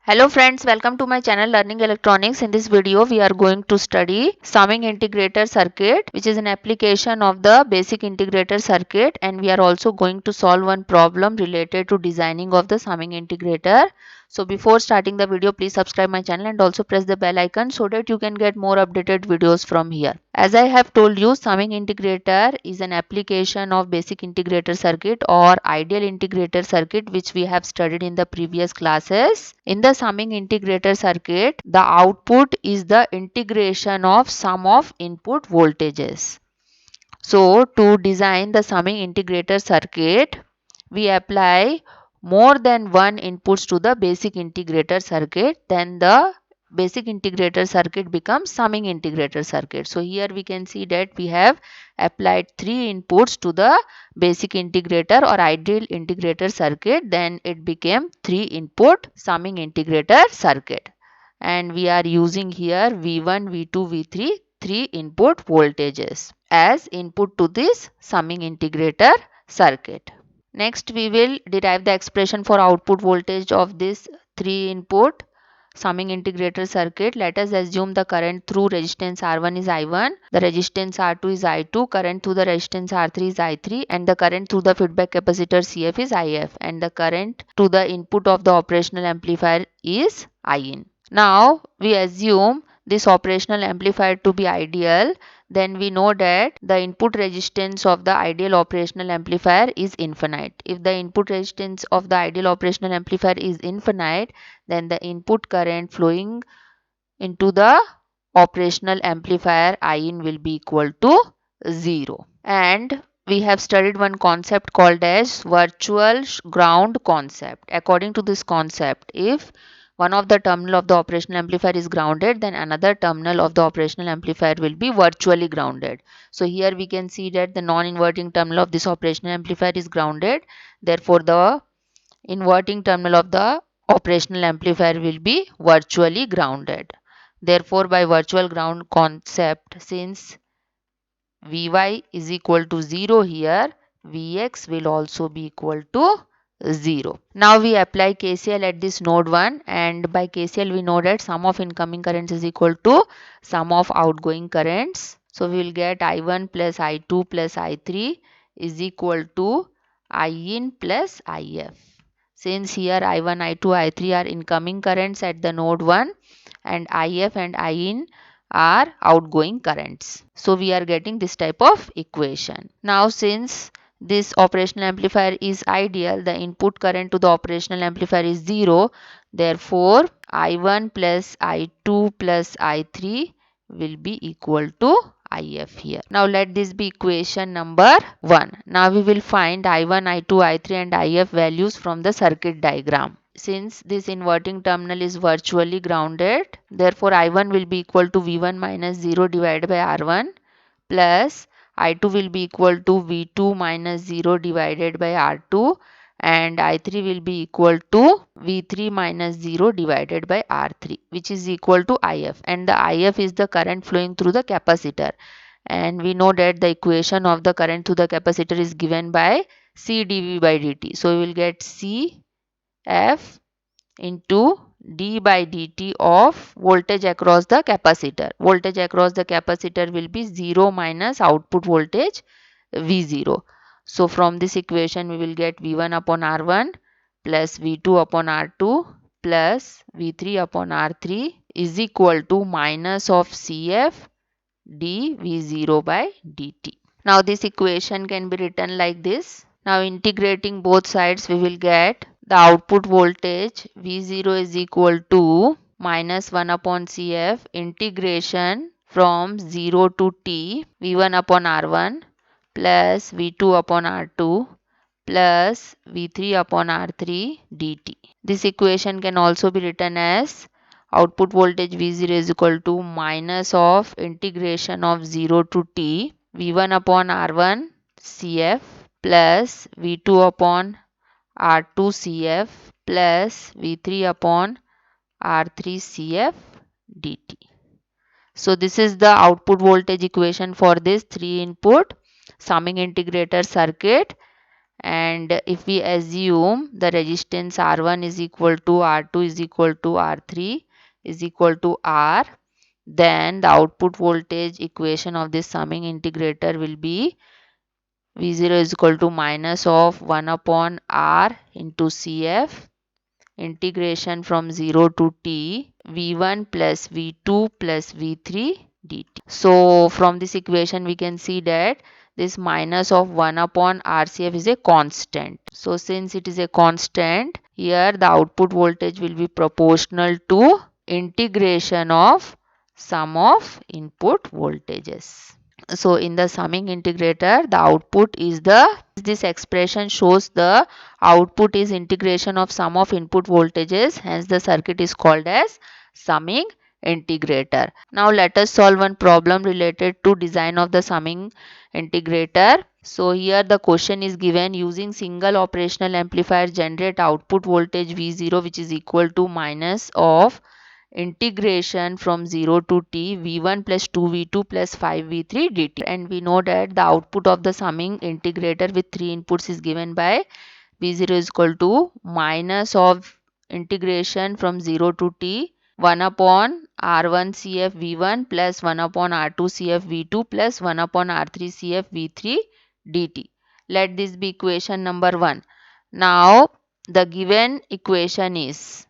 Hello friends, welcome to my channel Learning Electronics. In this video, we are going to study summing integrator circuit, which is an application of the basic integrator circuit, and we are also going to solve one problem related to designing of the summing integrator. So before starting the video, please subscribe my channel and also press the bell icon so that you can get more updated videos from here. As I have told you, summing integrator is an application of basic integrator circuit or ideal integrator circuit, which we have studied in the previous classes. In the summing integrator circuit, the output is the integration of sum of input voltages. So to design the summing integrator circuit, we apply more than one inputs to the basic integrator circuit. Then the basic integrator circuit becomes summing integrator circuit. So here we can see that we have applied 3 inputs to the basic integrator or ideal integrator circuit. Then it became 3 input summing integrator circuit. And we are using here V1, V2, V3, 3 input voltages as input to this summing integrator circuit. Next, we will derive the expression for output voltage of this 3 input summing integrator circuit. Let us assume the current through resistance R1 is I1, the resistance R2 is I2, current through the resistance R3 is I3, and the current through the feedback capacitor CF is IF, and the current to the input of the operational amplifier is IN. Now we assume this operational amplifier to be ideal. Then we know that the input resistance of the ideal operational amplifier is infinite. If the input resistance of the ideal operational amplifier is infinite, then the input current flowing into the operational amplifier IN will be equal to 0. And we have studied one concept called as virtual ground concept. According to this concept, if one of the terminal of the operational amplifier is grounded, then another terminal of the operational amplifier will be virtually grounded. So here we can see that the non-inverting terminal of this operational amplifier is grounded. Therefore, the inverting terminal of the operational amplifier will be virtually grounded. Therefore, by virtual ground concept, since Vy is equal to 0 here, Vx will also be equal to 0. Now we apply KCL at this node 1, and by KCL we know that sum of incoming currents is equal to sum of outgoing currents. So we will get I1 plus I2 plus I3 is equal to In plus If. Since here I1, I2, I3 are incoming currents at the node 1 and If and In are outgoing currents. So we are getting this type of equation. Now since this operational amplifier is ideal, the input current to the operational amplifier is 0. Therefore, I1 plus I2 plus I3 will be equal to If here. Now let this be equation number 1. Now we will find I1, I2, I3 and If values from the circuit diagram. Since this inverting terminal is virtually grounded, therefore I1 will be equal to V1 minus 0 divided by R1 plus I2 will be equal to V2 minus 0 divided by R2 and I3 will be equal to V3 minus 0 divided by R3, which is equal to If, and the If is the current flowing through the capacitor, and we know that the equation of the current through the capacitor is given by C dV by dt. So we will get C F into d by dt of voltage across the capacitor. Voltage across the capacitor will be 0 minus output voltage V0. So from this equation we will get V1 upon R1 plus V2 upon R2 plus V3 upon R3 is equal to minus of CF d V0 by dt. Now this equation can be written like this. Now integrating both sides we will get the output voltage V0 is equal to minus 1 upon CF integration from 0 to t V1 upon R1 plus V2 upon R2 plus V3 upon R3 dt. This equation can also be written as output voltage V0 is equal to minus of integration of 0 to t V1 upon R1 CF plus V2 upon R2 CF plus V3 upon R3 CF dt. So this is the output voltage equation for this 3 input summing integrator circuit, And if we assume the resistance R1 is equal to R2 is equal to R3 is equal to R, then the output voltage equation of this summing integrator will be V0 is equal to minus of 1 upon R into CF integration from 0 to t V1 plus V2 plus V3 dt. So from this equation we can see that this minus of 1 upon RCF is a constant. So since it is a constant, here the output voltage will be proportional to integration of sum of input voltages. So in the summing integrator, the output is this expression shows the output is integration of sum of input voltages, hence the circuit is called as summing integrator. Now let us solve one problem related to design of the summing integrator. So here the question is given: using single operational amplifier generate output voltage V0 which is equal to minus of integration from 0 to t V1 plus 2V2 plus 5V3 dt. And we know that the output of the summing integrator with three inputs is given by V0 is equal to minus of integration from 0 to t 1 upon R1 CF V1 plus 1 upon R2 CF V2 plus 1 upon R3 CF V3 dt. Let this be equation number 1. Now the given equation is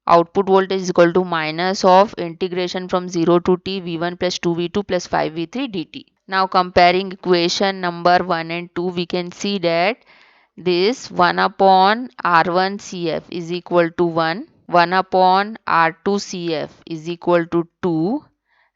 output voltage is equal to minus of integration from 0 to t V1 plus 2V2 plus 5V3 dt. Now comparing equation number 1 and 2, we can see that this 1 upon R1 CF is equal to 1, 1 upon R2 CF is equal to 2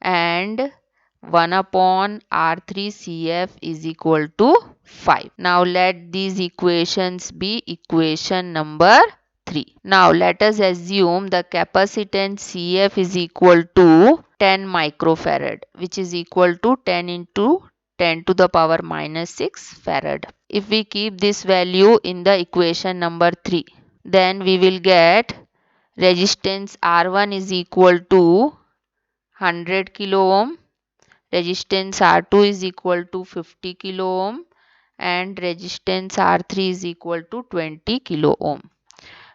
and 1 upon R3 CF is equal to 5. Now let these equations be equation number 3. Now let us assume the capacitance CF is equal to 10 microfarad, which is equal to 10 into 10 to the power minus 6 farad. If we keep this value in the equation number 3, then we will get resistance R1 is equal to 100 kilo ohm, resistance R2 is equal to 50 kilo ohm and resistance R3 is equal to 20 kilo ohm.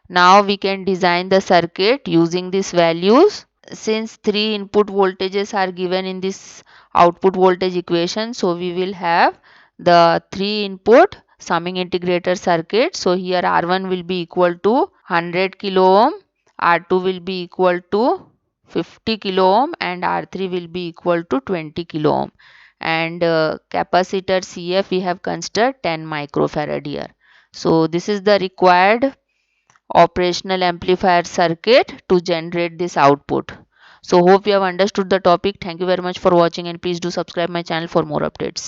Now we can design the circuit using these values. Since three input voltages are given in this output voltage equation, so we will have the three input summing integrator circuit. So here R1 will be equal to 100 kilo ohm, R2 will be equal to 50 kilo ohm and R3 will be equal to 20 kilo ohm. And capacitor CF we have considered 10 microfarad here. So this is the required operational amplifier circuit to generate this output. So hope you have understood the topic. Thank you very much for watching and please do subscribe my channel for more updates.